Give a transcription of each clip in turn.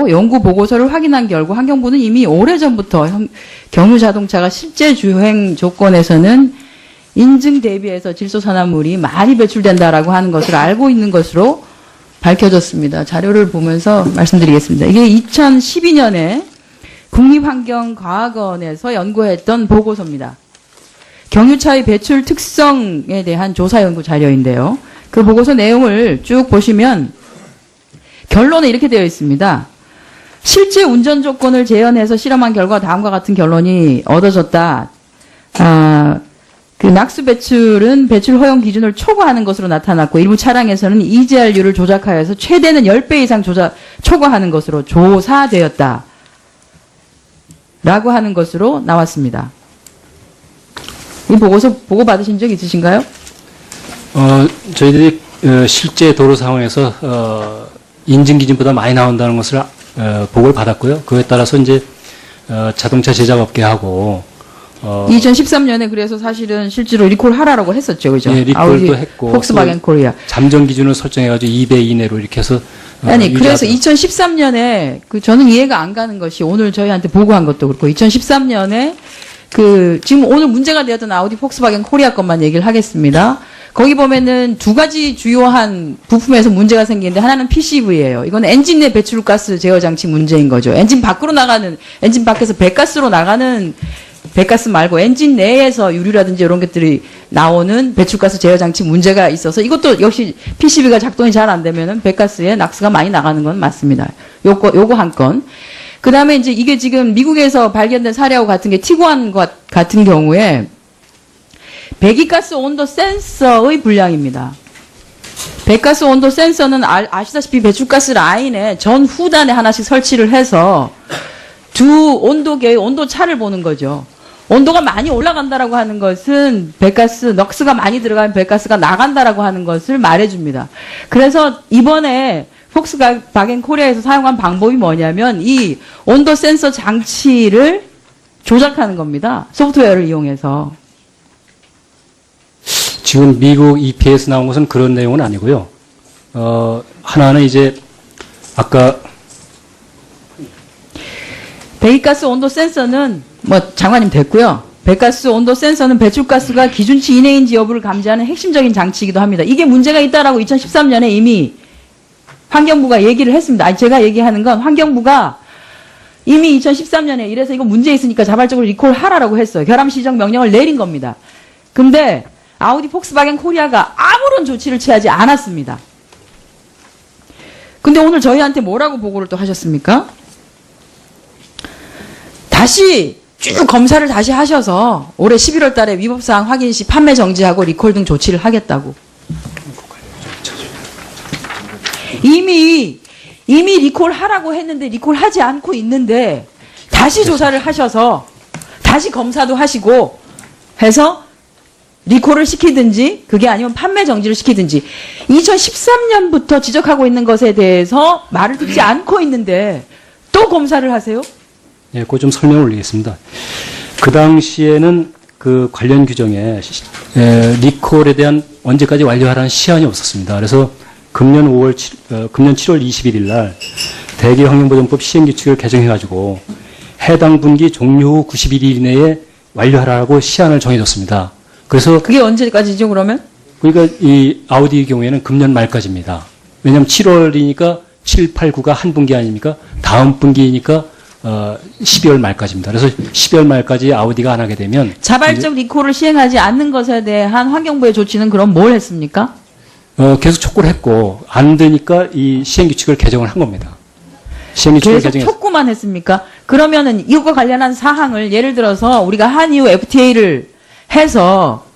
연구 보고서를 확인한 결과 환경부는 이미 오래전부터 경유 자동차가 실제 주행 조건에서는 인증 대비해서 질소산화물이 많이 배출된다라고 하는 것을 알고 있는 것으로 밝혀졌습니다. 자료를 보면서 말씀드리겠습니다. 이게 2012년에 국립환경과학원에서 연구했던 보고서입니다. 경유차의 배출 특성에 대한 조사 연구 자료인데요. 그 보고서 내용을 쭉 보시면 결론은 이렇게 되어 있습니다. 실제 운전 조건을 재현해서 실험한 결과 다음과 같은 결론이 얻어졌다. 그 낙수 배출은 배출 허용 기준을 초과하는 것으로 나타났고 일부 차량에서는 EGR류를 조작하여서 최대는 10배 이상 초과하는 것으로 조사되었다. 라고 하는 것으로 나왔습니다. 이 보고서 보고 받으신 적 있으신가요? 저희들이 실제 도로 상황에서 인증 기준보다 많이 나온다는 것을 보고를 받았고요. 그에 따라서 이제 자동차 제작업계하고 2013년에 그래서 사실은 실제로 리콜 하라고 했었죠, 그죠? 네, 리콜도 아우디, 했고 폭스바겐 코리아 잠정 기준을 설정해가지고 2배 이내로 이렇게 해서 아니 그래서 2013년에 저는 이해가 안 가는 것이 오늘 저희한테 보고한 것도 그렇고 2013년에 지금 오늘 문제가 되었던 아우디 폭스바겐 코리아 것만 얘기를 하겠습니다. 거기 보면은 두 가지 주요한 부품에서 문제가 생기는데 하나는 PCV예요. 이건 엔진 내 배출가스 제어 장치 문제인 거죠. 엔진 밖에서 배가스로 나가는 배가스 말고 엔진 내에서 유류라든지 이런 것들이 나오는 배출가스 제어 장치 문제가 있어서 이것도 역시 PCB가 작동이 잘 안 되면은 배가스에 낙스가 많이 나가는 건 맞습니다. 요거 한 건. 그 다음에 이제 이게 지금 미국에서 발견된 사례하고 같은 게 티구안 같은 경우에 배기가스 온도 센서의 불량입니다. 배가스 온도 센서는 아시다시피 배출가스 라인에 전 후단에 하나씩 설치를 해서 두 온도계의 온도 차를 보는 거죠. 온도가 많이 올라간다라고 하는 것은 넉스가 많이 들어가면 배가스가 나간다라고 하는 것을 말해줍니다. 그래서 이번에 폭스바겐 코리아에서 사용한 방법이 뭐냐면 이 온도 센서 장치를 조작하는 겁니다. 소프트웨어를 이용해서. 지금 미국 EPA에서 나온 것은 그런 내용은 아니고요. 하나는 이제 아까 배기가스 온도 센서는 장관님 됐고요. 배가스 온도 센서는 배출가스가 기준치 이내인지 여부를 감지하는 핵심적인 장치이기도 합니다. 이게 문제가 있다라고 2013년에 이미 환경부가 얘기를 했습니다. 아니 제가 얘기하는 건 환경부가 이미 2013년에 이래서 이거 문제 있으니까 자발적으로 리콜하라고 했어요. 결함 시정 명령을 내린 겁니다. 근데 아우디 폭스바겐 코리아가 아무런 조치를 취하지 않았습니다. 근데 오늘 저희한테 뭐라고 보고를 또 하셨습니까? 다시 쭉 검사를 다시 하셔서 올해 11월 달에 위법사항 확인 시 판매 정지하고 리콜 등 조치를 하겠다고. 이미 리콜하라고 했는데 리콜하지 않고 있는데 다시 조사를 하셔서 다시 검사도 하시고 해서 리콜을 시키든지 그게 아니면 판매 정지를 시키든지 2013년부터 지적하고 있는 것에 대해서 말을 듣지 않고 있는데 또 검사를 하세요? 예, 그거 좀 설명을 올리겠습니다. 그 당시에는 그 관련 규정에 리콜에 대한 언제까지 완료하라는 시한이 없었습니다. 그래서 금년 7월 21일 날 대기환경보전법 시행규칙을 개정해가지고 해당 분기 종료 후 91일 이내에 완료하라고 시한을 정해줬습니다. 그래서 그게 언제까지죠, 그러면? 그러니까 이 아우디 경우에는 금년 말까지입니다. 왜냐하면 7월이니까 7, 8, 9가 한 분기 아닙니까? 다음 분기니까 12월 말까지입니다. 그래서 12월 말까지 아우디가 안 하게 되면 자발적 리콜을 시행하지 않는 것에 대한 환경부의 조치는 그럼 뭘 했습니까? 계속 촉구를 했고 안 되니까 이 시행규칙을 개정을 한 겁니다. 시행규칙을 계속 개정해서 촉구만 했습니까? 그러면은 이것과 관련한 사항을 예를 들어서 우리가 한이후 FTA를 해서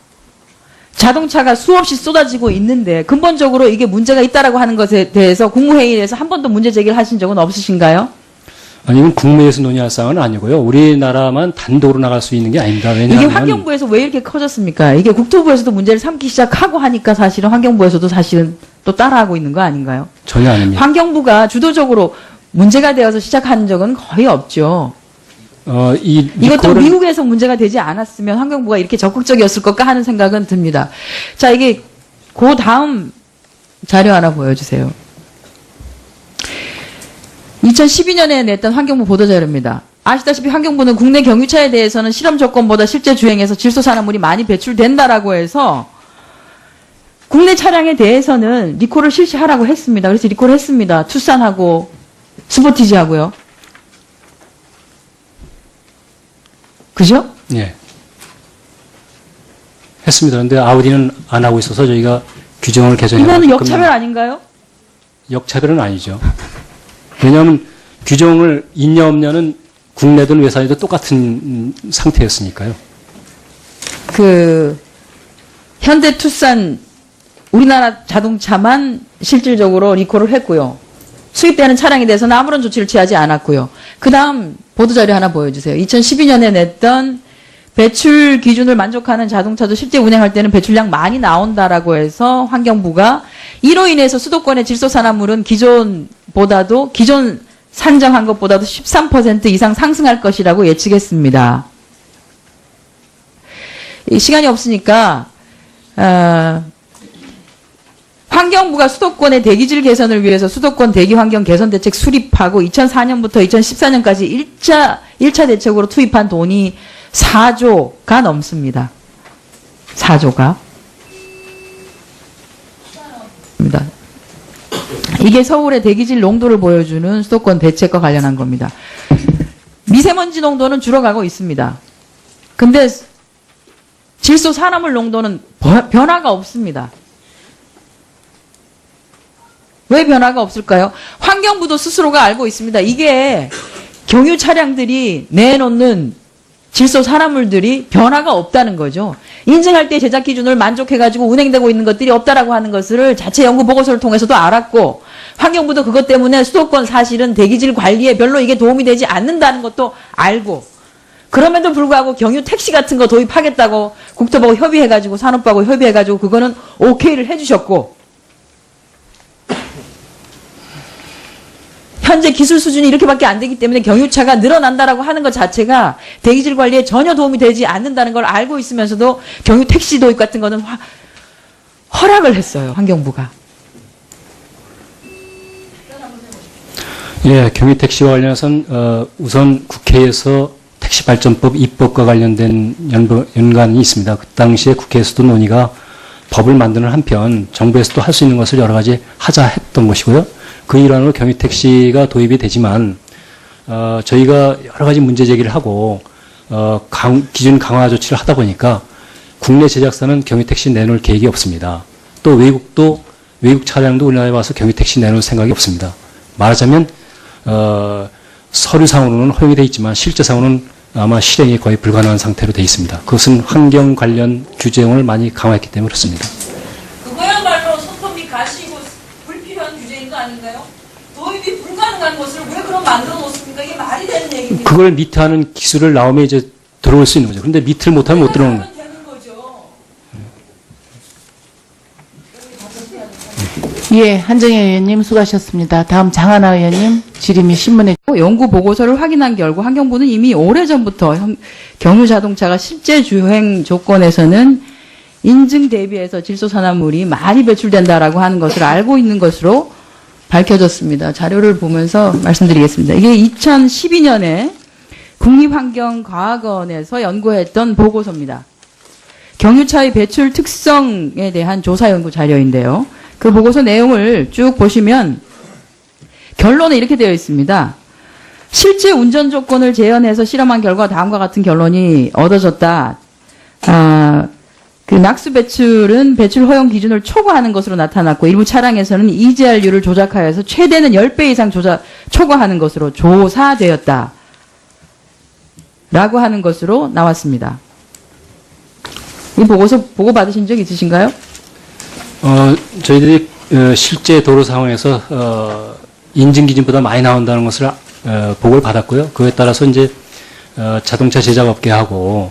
자동차가 수없이 쏟아지고 있는데 근본적으로 이게 문제가 있다라고 하는 것에 대해서 국무회의에서 한 번도 문제 제기를 하신 적은 없으신가요? 아니, 이건 국내에서 논의할 사항은 아니고요. 우리나라만 단독으로 나갈 수 있는 게 아닙니다. 왜냐하면 이게 환경부에서 왜 이렇게 커졌습니까? 이게 국토부에서도 문제를 삼기 시작하고 하니까 사실은 환경부에서도 사실은 또 따라하고 있는 거 아닌가요? 전혀 아닙니다. 환경부가 주도적으로 문제가 되어서 시작한 적은 거의 없죠. 이것도 미국에서 문제가 되지 않았으면 환경부가 이렇게 적극적이었을 것까 하는 생각은 듭니다. 자, 이게 그 다음 자료 하나 보여주세요. 2012년에 냈던 환경부 보도자료입니다. 아시다시피 환경부는 국내 경유차에 대해서는 실험 조건보다 실제 주행에서 질소산화물이 많이 배출된다라고 해서 국내 차량에 대해서는 리콜을 실시하라고 했습니다. 그래서 리콜을 했습니다. 투싼하고 스포티지하고요. 그죠? 예. 했습니다. 그런데 아우디는 안 하고 있어서 저희가 규정을 개정해. 이거는 역차별 아닌가요? 역차별은 아니죠. 왜냐하면 규정을 있냐 없냐는 국내든 외산이든 똑같은 상태였으니까요. 현대 투싼 우리나라 자동차만 실질적으로 리콜을 했고요. 수입되는 차량에 대해서는 아무런 조치를 취하지 않았고요. 그 다음 보도자료 하나 보여주세요. 2012년에 냈던 배출 기준을 만족하는 자동차도 실제 운행할 때는 배출량 많이 나온다라고 해서 환경부가 이로 인해서 수도권의 질소산화물은 기존 산정한 것보다도 13% 이상 상승할 것이라고 예측했습니다. 시간이 없으니까 환경부가 수도권의 대기질 개선을 위해서 수도권 대기환경 개선 대책 수립하고 2004년부터 2014년까지 1차 대책으로 투입한 돈이 4조가 넘습니다. 4조가. 이게 서울의 대기질 농도를 보여주는 수도권 대책과 관련한 겁니다. 미세먼지 농도는 줄어가고 있습니다. 근데 질소 산화물 농도는 변화가 없습니다. 왜 변화가 없을까요? 환경부도 스스로가 알고 있습니다. 이게 경유 차량들이 내놓는 질소 산화물들이 변화가 없다는 거죠. 인증할 때 제작 기준을 만족해가지고 운행되고 있는 것들이 없다라고 하는 것을 자체 연구 보고서를 통해서도 알았고, 환경부도 그것 때문에 수도권 사실은 대기질 관리에 별로 이게 도움이 되지 않는다는 것도 알고, 그럼에도 불구하고 경유 택시 같은 거 도입하겠다고 국토부하고 협의해가지고 산업부하고 협의해가지고 그거는 오케이를 해주셨고, 현재 기술 수준이 이렇게밖에 안 되기 때문에 경유차가 늘어난다라고 하는 것 자체가 대기질 관리에 전혀 도움이 되지 않는다는 걸 알고 있으면서도 경유 택시 도입 같은 거는 허락을 했어요, 환경부가. 예, 경유 택시와 관련해서는 우선 국회에서 택시발전법 입법과 관련된 연관이 있습니다. 그 당시에 국회에서도 논의가 법을 만드는 한편 정부에서도 할 수 있는 것을 여러 가지 하자 했던 것이고요. 그 일환으로 경유택시가 도입이 되지만 저희가 여러 가지 문제 제기를 하고 기준 강화 조치를 하다 보니까 국내 제작사는 경유택시 내놓을 계획이 없습니다. 또 외국 차량도 우리나라에 와서 경유택시 내놓을 생각이 없습니다. 말하자면 서류상으로는 허용이 되어 있지만 실제상으로는 아마 실행이 거의 불가능한 상태로 되어 있습니다. 그것은 환경 관련 규정을 많이 강화했기 때문에 그렇습니다. 그거야말로 손톱 및 가시고 불필요한 규제인 거 아닌가요? 도입이 불가능한 것을 왜 그럼 만들어 놓습니까? 이게 말이 되는 얘기입니다. 그걸 미트하는 기술을 나오면 이제 들어올 수 있는 거죠. 그런데 미트를 못하면 못 들어오는 거예요. 예, 한정혜 의원님 수고하셨습니다. 다음 장하나 의원님 질의및 신문에 연구 보고서를 확인한 결과 환경부는 이미 오래전부터 경유 자동차가 실제 주행 조건에서는 인증 대비해서 질소산화물이 많이 배출된다라고 하는 것을 알고 있는 것으로 밝혀졌습니다. 자료를 보면서 말씀드리겠습니다. 이게 2012년에 국립환경과학원에서 연구했던 보고서입니다. 경유차의 배출 특성에 대한 조사 연구 자료인데요. 그 보고서 내용을 쭉 보시면 결론에 이렇게 되어 있습니다. 실제 운전 조건을 재현해서 실험한 결과 다음과 같은 결론이 얻어졌다. 그 낙수 배출은 배출 허용 기준을 초과하는 것으로 나타났고 일부 차량에서는 EGR류를 조작하여서 최대는 10배 이상 초과하는 것으로 조사되었다. 라고 하는 것으로 나왔습니다. 이 보고서 보고 받으신 적 있으신가요? 저희들이 실제 도로 상황에서 인증 기준보다 많이 나온다는 것을 보고를 받았고요. 그에 따라서 이제 자동차 제작업계하고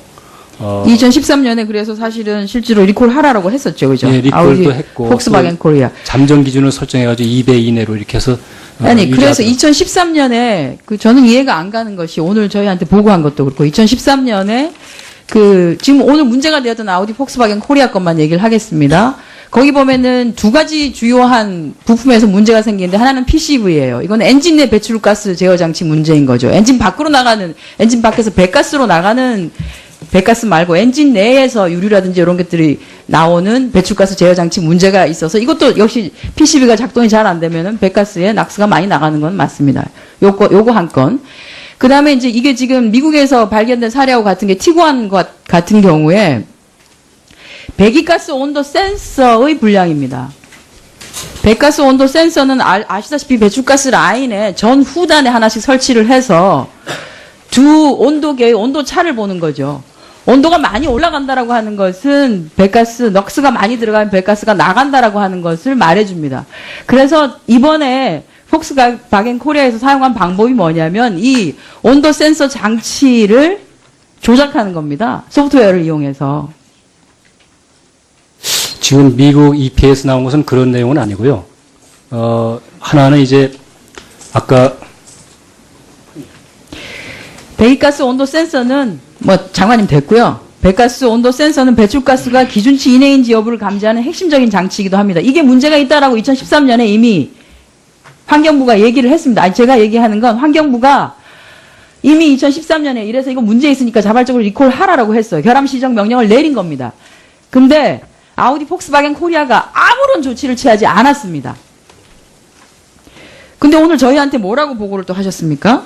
2013년에 그래서 사실은 실제로 리콜 하라고 했었죠, 그죠? 예, 리콜도 했고 폭스바겐 코리아 잠정 기준을 설정해가지고 2배 이내로 이렇게 해서 그래서 2013년에 저는 이해가 안 가는 것이 오늘 저희한테 보고한 것도 그렇고 2013년에 지금 오늘 문제가 되었던 아우디 폭스바겐 코리아 것만 얘기를 하겠습니다. 거기 보면은 두 가지 주요한 부품에서 문제가 생기는데 하나는 PCV예요. 이건 엔진 내 배출가스 제어 장치 문제인 거죠. 엔진 밖으로 나가는, 엔진 밖에서 배가스로 나가는 배가스 말고 엔진 내에서 유류라든지 이런 것들이 나오는 배출가스 제어 장치 문제가 있어서 이것도 역시 PCB가 작동이 잘 안 되면은 배가스에 낙스가 많이 나가는 건 맞습니다. 요거 한 건. 그 다음에 이제 이게 지금 미국에서 발견된 사례하고 같은 게 티구안 같은 경우에 배기가스 온도 센서의 불량입니다. 배가스 온도 센서는 아시다시피 배출가스 라인에 전 후단에 하나씩 설치를 해서 두 온도계의 온도 차를 보는 거죠. 온도가 많이 올라간다라고 하는 것은 배가스, 넉스가 많이 들어가면 배가스가 나간다라고 하는 것을 말해줍니다. 그래서 이번에 폭스바겐 코리아에서 사용한 방법이 뭐냐면 이 온도 센서 장치를 조작하는 겁니다. 소프트웨어를 이용해서. 지금 미국 EPA에서 나온 것은 그런 내용은 아니고요. 하나는 이제 아까 배기가스 온도 센서는 장관님 됐고요. 배가스 온도 센서는 배출가스가 기준치 이내인지 여부를 감지하는 핵심적인 장치이기도 합니다. 이게 문제가 있다라고 2013년에 이미 환경부가 얘기를 했습니다. 아니, 제가 얘기하는 건 환경부가 이미 2013년에 이래서 이거 문제 있으니까 자발적으로 리콜하라라고 했어요. 결함 시정 명령을 내린 겁니다. 근데 아우디 폭스바겐 코리아가 아무런 조치를 취하지 않았습니다. 근데 오늘 저희한테 뭐라고 보고를 또 하셨습니까?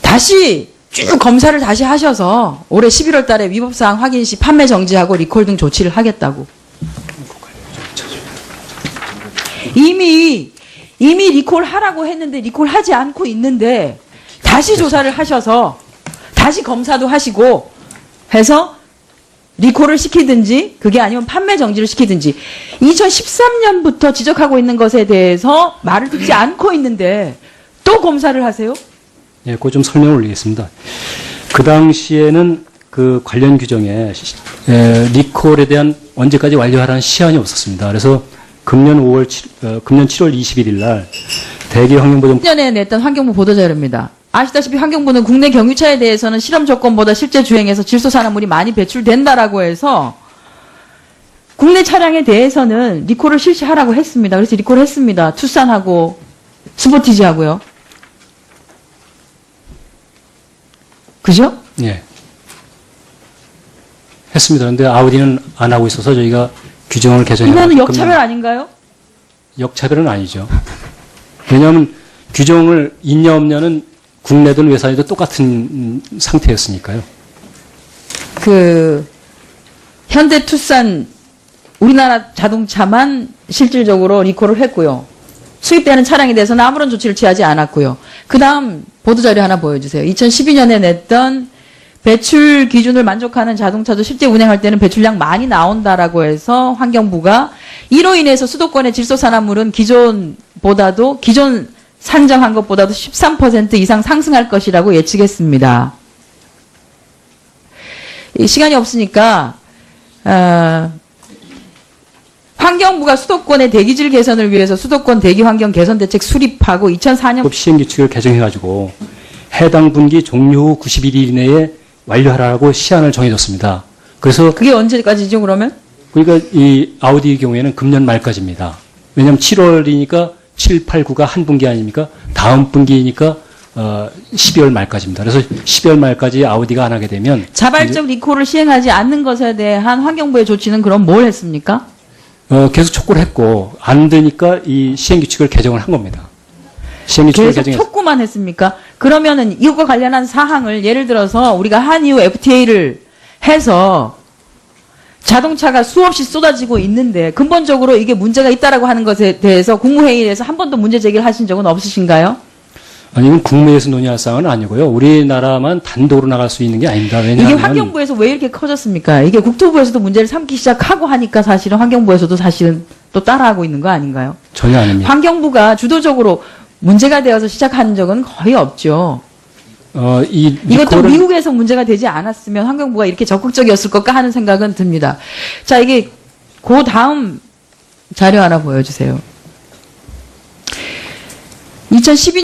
다시 쭉 검사를 다시 하셔서 올해 11월 달에 위법사항 확인 시 판매 정지하고 리콜 등 조치를 하겠다고. 이미 리콜하라고 했는데 리콜하지 않고 있는데 다시 조사를 하셔서 다시 검사도 하시고 해서 리콜을 시키든지 그게 아니면 판매 정지를 시키든지 2013년부터 지적하고 있는 것에 대해서 말을 듣지 않고 있는데 또 검사를 하세요? 예, 그거 좀 설명을 올리겠습니다. 그 당시에는 그 관련 규정에 리콜에 대한 언제까지 완료하라는 시한이 없었습니다. 그래서 금년 7월 21일 날 대기환경보전 10년에 냈던 환경부 보도자료입니다. 아시다시피 환경부는 국내 경유차에 대해서는 실험 조건보다 실제 주행에서 질소산화물이 많이 배출된다라고 해서 국내 차량에 대해서는 리콜을 실시하라고 했습니다. 그래서 리콜을 했습니다. 투싼하고 스포티지하고요. 그죠? 예. 했습니다. 그런데 아우디는 안 하고 있어서 저희가 규정을 개정해 이거는 역차별 아닌가요? 역차별은 아니죠. 왜냐하면 규정을 있냐 없냐는 국내든 외산이든 똑같은 상태였으니까요. 현대 투싼 우리나라 자동차만 실질적으로 리콜을 했고요. 수입되는 차량에 대해서는 아무런 조치를 취하지 않았고요. 그 다음 보도자료 하나 보여주세요. 2012년에 냈던 배출 기준을 만족하는 자동차도 실제 운행할 때는 배출량 많이 나온다라고 해서 환경부가 이로 인해서 수도권의 질소산화물은 기존 산정한 것보다도 13% 이상 상승할 것이라고 예측했습니다. 시간이 없으니까 환경부가 수도권의 대기질 개선을 위해서 수도권 대기환경 개선 대책 수립하고 2004년 시행규칙을 개정해가지고 해당 분기 종료 후 91일 이내에 완료하라고 시한을 정해줬습니다. 그래서 그게 언제까지죠 그러면? 그러니까 이 아우디 경우에는 금년 말까지입니다. 왜냐하면 7월이니까 7, 8, 9가 한 분기 아닙니까? 다음 분기니까 12월 말까지입니다. 그래서 12월 말까지 아우디가 안 하게 되면 자발적 리콜을 시행하지 않는 것에 대한 환경부의 조치는 그럼 뭘 했습니까? 계속 촉구를 했고 안 되니까 이 시행규칙을 개정을 한 겁니다. 시행규칙을 계속 개정해서 촉구만 했습니까? 그러면은 이것과 관련한 사항을 예를 들어서 우리가 한이후 FTA를 해서 자동차가 수없이 쏟아지고 있는데 근본적으로 이게 문제가 있다라고 하는 것에 대해서 국무회의에서 한 번도 문제 제기를 하신 적은 없으신가요? 아니 이건 국무회에서 논의할 사항은 아니고요. 우리나라만 단독으로 나갈 수 있는 게 아닙니다. 왜냐하면 이게 환경부에서 왜 이렇게 커졌습니까? 이게 국토부에서도 문제를 삼기 시작하고 하니까 사실은 환경부에서도 사실은 또 따라하고 있는 거 아닌가요? 전혀 아닙니다. 환경부가 주도적으로 문제가 되어서 시작한 적은 거의 없죠. 이것도 미국에서 문제가 되지 않았으면 환경부가 이렇게 적극적이었을 것까 하는 생각은 듭니다. 자, 이게 그 다음 자료 하나 보여주세요. 2012